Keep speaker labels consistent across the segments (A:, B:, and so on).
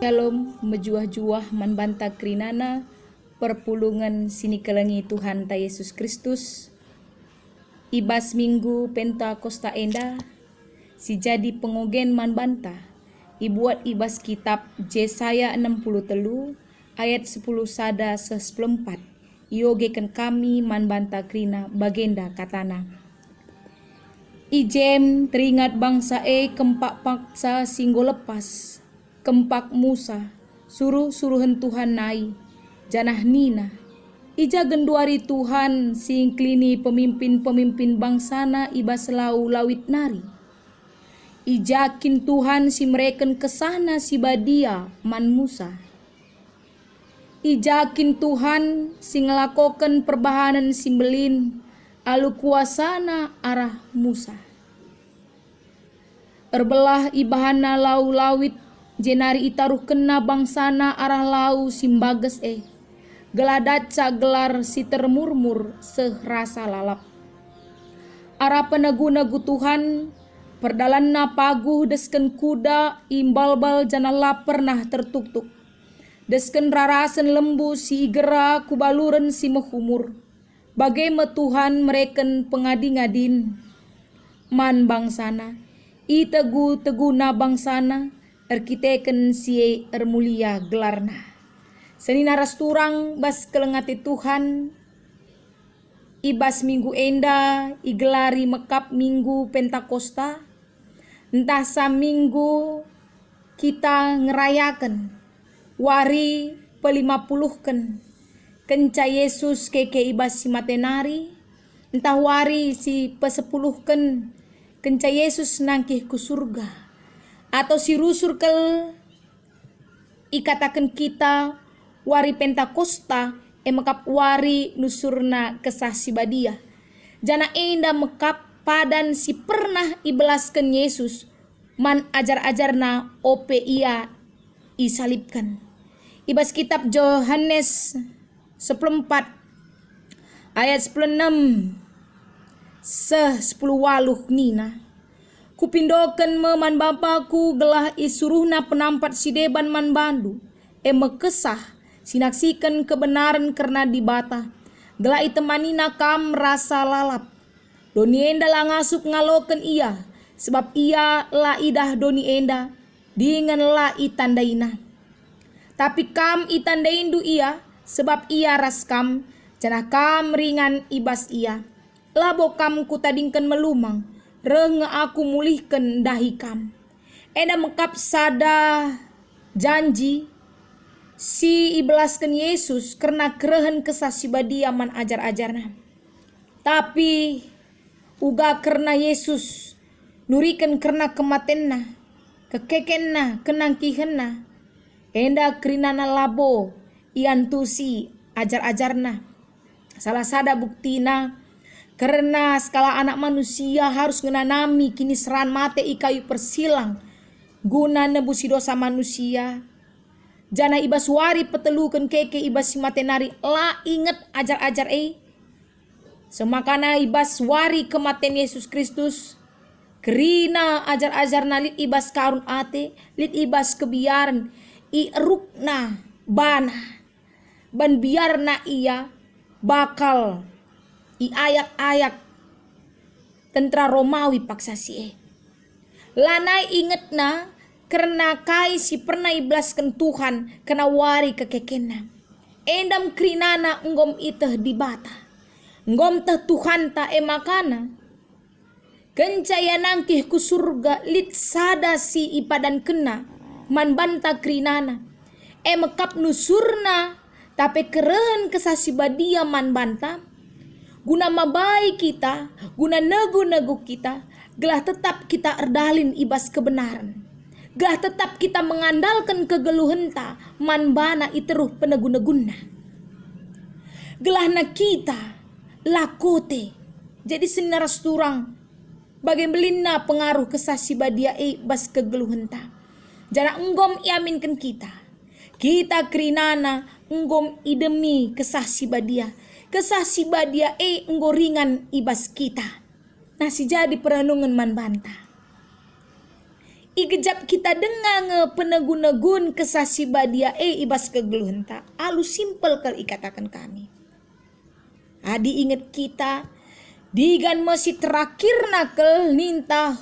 A: Shalom, mejuah-juah manbanta krinana, perpulungan sini kelengi Tuhan ta Yesus Kristus. Ibas minggu Pentakosta enda, si jadi pengogen manbanta, ibuat ibas kitab Yesaya 63, ayat 10 sada 14. Iogekan kami manbanta krina bagenda katana. Ijem teringat bangsa kempak paksa singgo lepas. Kempak Musa, suruh-suruhan Tuhan nai, janah nina. Ija genduari Tuhan singklini pemimpin-pemimpin bangsana ibas lau lawit nari. Ijakin Tuhan si mereken kesana si badia man Musa. Ijakin Tuhan si ngelakokan perbahanan simbelin alu kuasana arah Musa. Erbelah ibahana lau lawit jenari itaruh kena bangsana arah lau simbages geladaca gelar si termurmur serasa lalap. Arah penegu-negu Tuhan perdalanna paguh desken kuda imbalbal jana lapar nah tertuk-tuk. Desken rarasen lembu si gera kubaluren si mehumur. Bagaimana Tuhan mereken pengadi-ngadin man bangsana. I tegu-teguna bangsana erkiteken si ermulia gelarna. Seni naras turang bas kelengati Tuhan. Ibas minggu enda igelari mekap minggu Pentakosta. Entah sa minggu kita ngerayakan wari pe-50 kenca Yesus keke ibas si matenari. Entah wari si pe-10 kenca Yesus nangkih ku surga. Atau si rusur kel ikatakan kita wari Pentakosta mekap wari nusurna kesah si badia. Jana enda mekap padan si pernah ibelaskan Yesus man ajar-ajarna ope ia isalibkan. Ibas kitab Yohanes 14 ayat 16 10 nina. Kupindoken man bapaku gelah isuruhna penampat si deban man bandu. Mekesah sinaksikan kebenaran karena dibata. Gelah itemanina kam rasa lalap. Doni enda la ngasup ngaloken ia. Sebab ia la idah doni enda. Dengan la itandaina. Tapi kam itandaindu ia. Sebab ia ras kam. Janah kam ringan ibas ia. Labo kam kutadingkan melumang. Renge aku mulihkan dahi kam. Enda mekap sada janji si ibelaskan Yesus karena kerehen kesasi badia man ajar-ajarna. Tapi uga karena Yesus nurikan karena kematenna, kekekenna, kenangkihenna. Enda kerinana labo iantusi ajar-ajarna. Salah sada buktina karena skala anak manusia harus ngenanami kini seran mate ikayu persilang guna nebusi dosa manusia. Jana ibas wari petelukan keke ibas si matenari la inget ajar-ajar semakana ibas wari kematian Yesus Kristus. Kerina ajar-ajar nalit ibas karun ate, lit ibas kebiaran i rukna bana ban biarna ia bakal i ayak-ayak tentara Romawi paksa si lanai inget na karena kai si pernah iblaskan Tuhan kena wari kekekena. Endam krinana ngom iteh dibata. Ngom teh Tuhan ta emakana. Kencaya nangkih ku surga lit sada si ipadan kena man banta krinana. Mekap nusurna tapi keren kesasi badia man banta. Guna mabai kita, guna negu-negu kita, gelah tetap kita erdalin ibas kebenaran. Gelah tetap kita mengandalkan kegeluhenta, manbana iteruh penegu-negunna. Gelah na kita lakote, jadi senaras turang, bagaimana pengaruh kesasi badia ibas kegeluhenta. Jana enggom iaminkan kita kerinana enggom idemi kesasi badia. Kesasi badia nggoringan ibas kita. Nasi jadi perenungan man banta. Igejap kita dengang penegun-negun kesah si badia ibas kegeluhan ta. Alu simpel kal ikatakan kami. Adi inget kita digan masih terakhir nakel ninta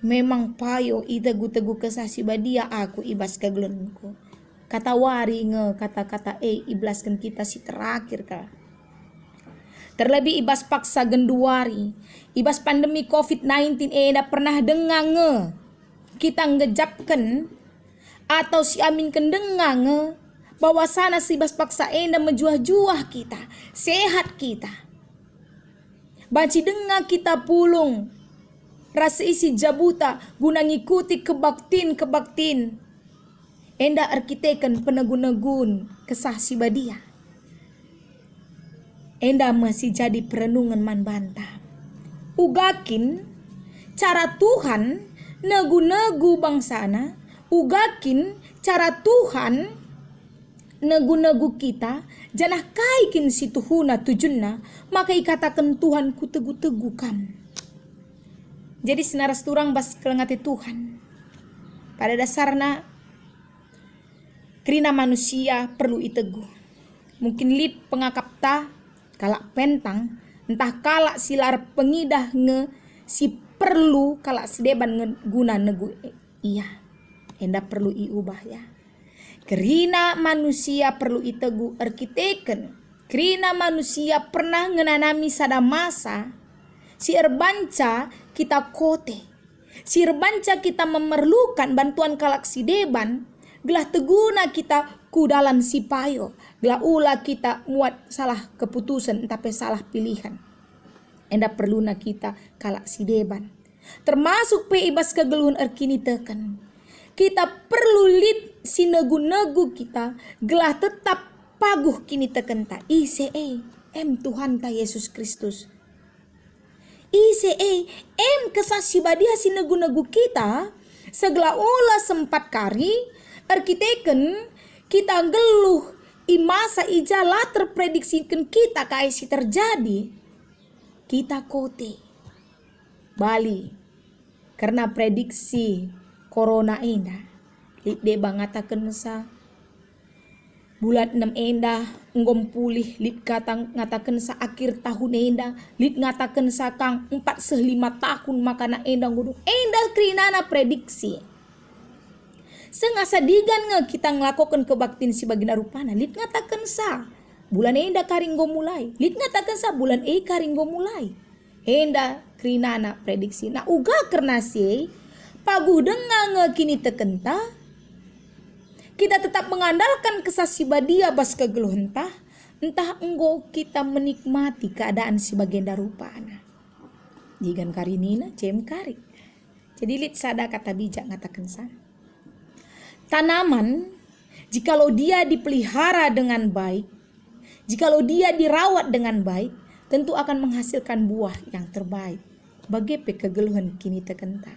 A: memang payo itegu-tegu kesah si badia aku ibas kegeluhanku. Kata wari kata-kata iblaskan kita si terakhir kal. Terlebih ibas paksa genduari, ibas pandemi COVID-19 pernah dengang kita ngejapkan atau si amin kendengang bahwa sana si ibas paksa menjuah-juah kita, sehat kita. Banci dengang kita pulung, rasa isi jabuta guna ngikuti kebaktin. Enda arkiteken penegun-negun kesah si badia. Enda masih jadi perenungan man bantah. Ugakin cara Tuhan negu-negu bangsana. Ugakin cara Tuhan negu-negu kita. Janah kaikin si Tuhuna tujunna. Maka ikatakan Tuhan ku tegu-tegu kam. Jadi senaras turang bas kelengati Tuhan. Pada dasarnya kerina manusia perlu itegu. Mungkin lid pengakapta kalak pentang, entah kalak silar pengidah si perlu kalak sedeban guna negu iya. Enda perlu iubah ya. Kerina manusia perlu itegu arkiteken. Kerina manusia pernah ngenanami sada masa si erbanca kita kote. Si erbanca kita memerlukan bantuan kalak sideban. Gelah teguna kita kudalan si payo. Gelah ula kita muat salah keputusan tapi salah pilihan. Enda perluna kita kalak si deban. Termasuk pe ibas kegeluhan erkini teken. Kita perlu lid si negu-negu kita. Gelah tetap paguh kini teken ta. ICE Tuhan ta Yesus Kristus. ICE kesah si badia si negu-negu kita. Segala ula sempat kari. Arkiteken kita geluh imasa ijalah terprediksikan kita kaisi terjadi. Kita kote Bali karena prediksi corona enda. Lide bangataken sa bulan 6 enda nggom pulih lid katang ngataken sa akhir tahun enda lid ngataken sa kang 4-5 tahun makana enda ngudung enda krinana prediksi. Sengasa digan kita ngelakukan kebaktin si bagina rupana. Lid ngatakan sa bulan enda karinggo mulai. Lid ngatakan sa bulan karinggo mulai. Enda krinana prediksi. Nah uga karena si paguh dengang kini tekenta. Kita tetap mengandalkan kesah si badia bas kegeluhan entah enggo kita menikmati keadaan si bagenda rupana. Digan karinina cem kari. Jadi lid sada kata bijak ngatakan sa. Tanaman, jikalau dia dipelihara dengan baik, jikalau dia dirawat dengan baik, tentu akan menghasilkan buah yang terbaik. Bagepe kegeluhan kini tekenta.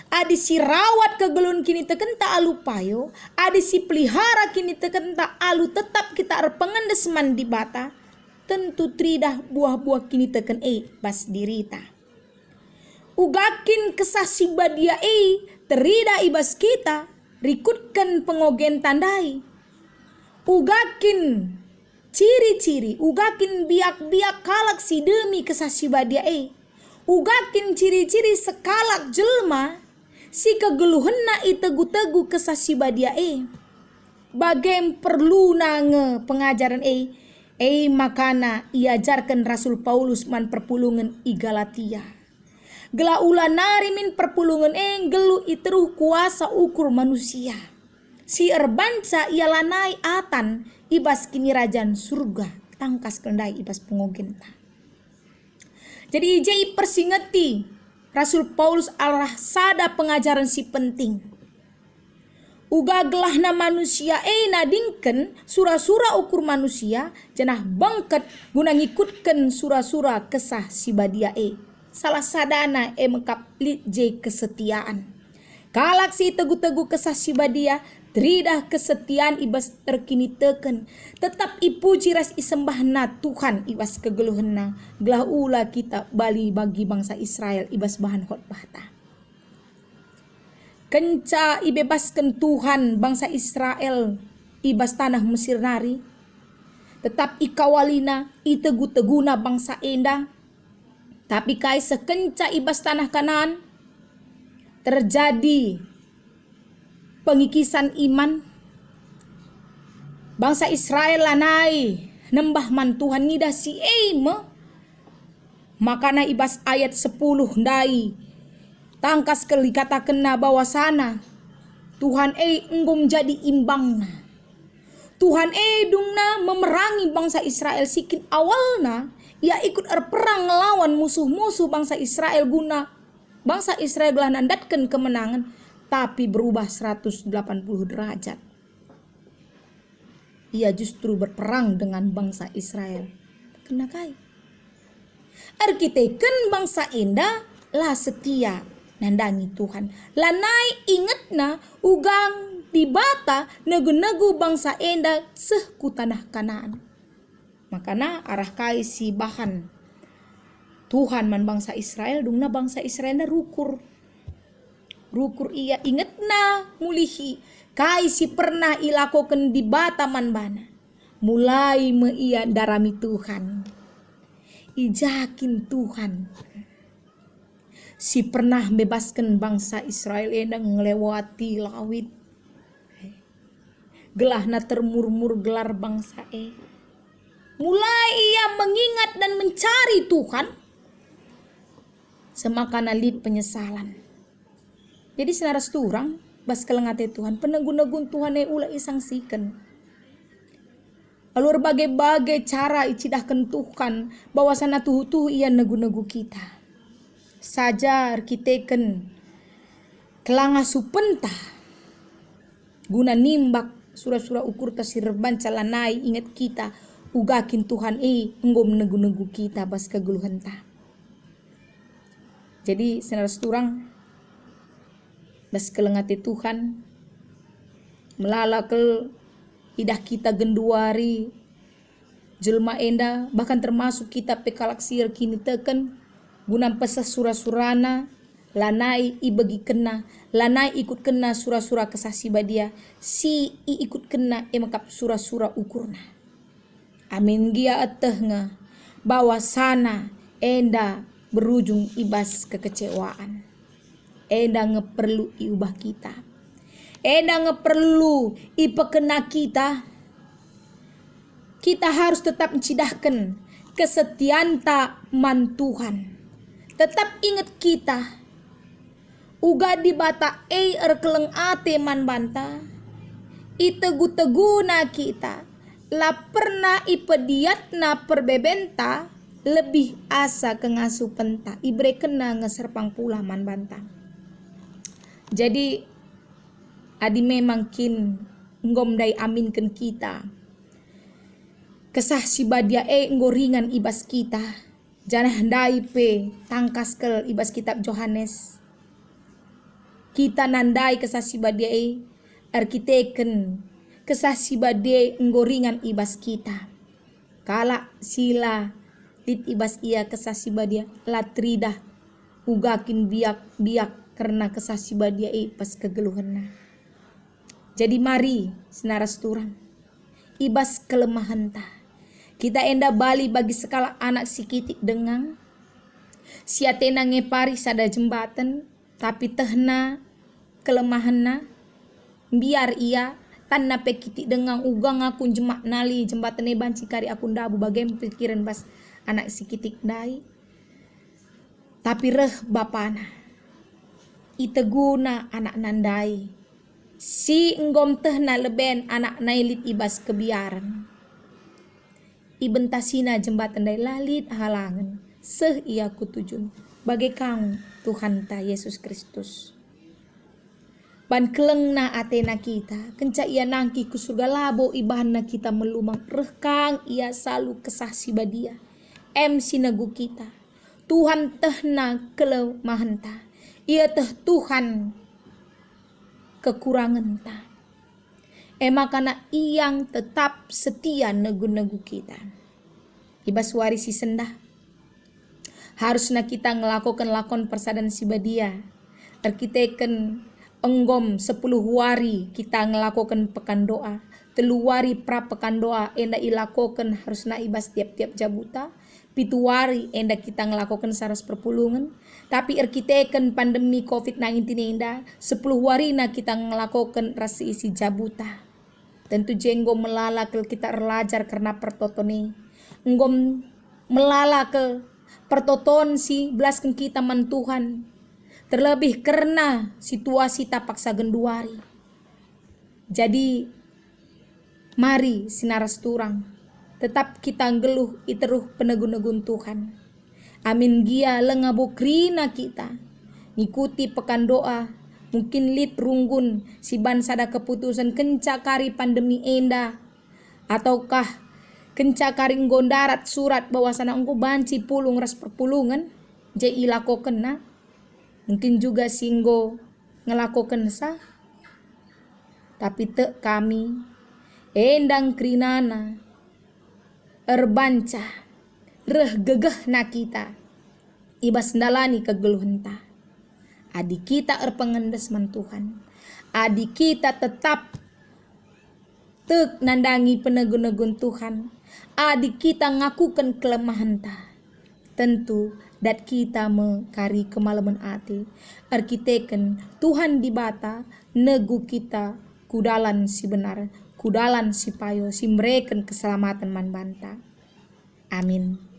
A: Adi si rawat kegeluhan kini tekenta alu payo, adi si pelihara kini tekenta alu tetap kita arpengendes mandi bata, tentu tridah buah-buah kini teken bas dirita. Ugakin kesah si badia terida ibas kita, rikutkan pengogen tandai. Ugakin ciri-ciri, ugakin biak-biak kalak si demi kesah si badia Ugakin ciri-ciri sekalak jelma si kegeluhenna itegu-tegu kesah si badia Bagem perlu nange pengajaran makana iajarkan Rasul Paulus man perpulungan i Galatia. Gela ula narimin perpulungan gelu iteruh kuasa ukur manusia. Si erbanca ialah nai atan ibas kini rajan surga tangkas kendai ibas pengogenta. Jadi ijai persingeti Rasul Paulus arah sada pengajaran si penting. Uga gelahna manusia nadingken sura-sura ukur manusia jenah bangket guna ngikutkan sura-sura kesah si badia Salah sadana mengkap lije kesetiaan. Kalak si tegu-tegu kesah si badia tridah kesetiaan ibas terkini teken. Tetap ipuji ras isembahna Tuhan ibas kegeluhenna. Gelah ula kita bali bagi bangsa Israel ibas bahan khotbah ta. kenca ibebaskan Tuhan bangsa Israel ibas tanah Mesir nari, tetap ikawalina itegu-teguna bangsa enda. Tapi kai sekenca ibas tanah Kanaan terjadi pengikisan iman. Bangsa Israel lanai nembah man Tuhan ngida si eime. Makana ibas ayat 10 ndai tangkas kelikata kena bawah sana Tuhan enggom jadi imbangna. Tuhan dungna memerangi bangsa Israel sikin awalna ia ikut perang ngelawan musuh-musuh bangsa Israel guna bangsa Israel belah nandatkan kemenangan, tapi berubah 180 derajat. Ia justru berperang dengan bangsa Israel. Kena kai. Arkiteken bangsa indah lah setia nandangi Tuhan. Lanai ingetna ugang di bata negu-negu bangsa enda seh ku tanah Kanaan. Makana arah kai si bahan Tuhan man bangsa Israel dungna bangsa Israel na rukur ia ingetna mulihi kai si pernah ilakoken di bata man bana mulai me ia darami Tuhan ijakin Tuhan si pernah bebaskan bangsa Israel enda ngelewati lawit gelahna termurmur gelar bangsa mulai ia mengingat dan mencari Tuhan semakana lid penyesalan. Jadi senaras turang bas kelengate Tuhan penegun-negun Tuhan ula isangsikan. Alur bagai-bagai cara icidahkan Tuhan bahwasana tuhu-tuhu ia negu-negu kita. Sajar kiteken kelanga supenta guna nimbak surah-surah ukur tasirban calanai ingat kita ugakin Tuhan enggom negu-negu kita bas keguluhenta. Jadi senaras turang bas kelengate Tuhan melalakel idah kita genduari jelma enda bahkan termasuk kita pekalaksir kini teken guna pesah surah-surana lanai ibagi kena lanai ikut kena surah-surah kesasi badia si ikut kena emakap surah-surah ukurna. Amin gia atehnya bahwa sana enda berujung ibas kekecewaan. Enda ngeperlu iubah kita. Enda ngeperlu ipekena kita. Kita harus tetap mencidahkan kesetianta man Tuhan. Tetap ingat kita. Uga di bata keleng ate man banta. Itegu-teguna kita. La pernah ipediatna perbebenta lebih asa kengasuh penta ibre kena ngeserpang pula man banta. Jadi adi memang kin nggomdai aminkan kita kesah si badia nggoringan ibas kita janah dai pe tangkas kel ibas kitab Yohanes kita nandai kesah si badia arkiteken kesah si badai nggoringan ibas kita kala sila lit ibas ia kesah si badia latridah ugakin biak karena kesah si badia pas kegeluhanna. Jadi mari senaras turang ibas kelemahan ta kita enda bali bagi sekala anak si kitik dengang siatena ngepari sada jembatan tapi tehna kelemahanna biar ia tanna pekiti dengan ugang aku jemak nali jembatane banci kari aku ndabu bagai pikiran bas anak si kitik dai tapi reh bapana iteguna anak nandai si enggom tehna leben anak nailit ibas kebiaran ibentasina jembatan dai lalit halangan seh ia kutujun bagai kang Tuhan ta Yesus Kristus. Ban kelengna atena kita kenca ia nangki ku surga labo ibahna kita melumang rekang ia selalu kesah si badia sinagu kita Tuhan tehna kelemahan ta ia teh Tuhan kekurangan ta makana iyang tetap setia negu-negu kita ibas warisi sendah harusnya kita ngelakukan lakon persadan si badia arkiteken enggom 10 hari kita ngelakukan pekan doa, 3 hari pra pekan doa enda ilakokan harus na ibas tiap-tiap jabuta, 7 hari enda kita ngelakukan saras perpulungan, tapi erkiteken pandemi COVID-19 enda 10 hari na kita ngelakukan rasi isi jabuta. Tentu jenggo melala ke kita erlajar karena pertotone, enggom melala ke pertoton si belaskan kita man Tuhan. Terlebih karena situasi tapak sagenduari. Jadi mari sinaras turang tetap kita geluh iteruh penegun-negun Tuhan. Amin gia lengabu krina kita ngikuti pekan doa. Mungkin lit runggun si bansada keputusan kencakari pandemi enda, ataukah kencakari nggondarat surat bahwasana engko banci pulung ras perpulungan je ilakoken na. Mungkin juga singgo ngelakukan sah, tapi te kami endang krinana erbanca reh gegeh na kita ibas ndalani kegeluhenta. Adi kita erpengendes man Tuhan, adi kita tetap tek nandangi penegun-negun Tuhan, adi kita ngakukan kelemahanta. Tentu dat kita mengkari kemalaman ati arkiteken Tuhan di bata negu kita kudalan si benar, kudalan si payo si mereken keselamatan man banta. Amin.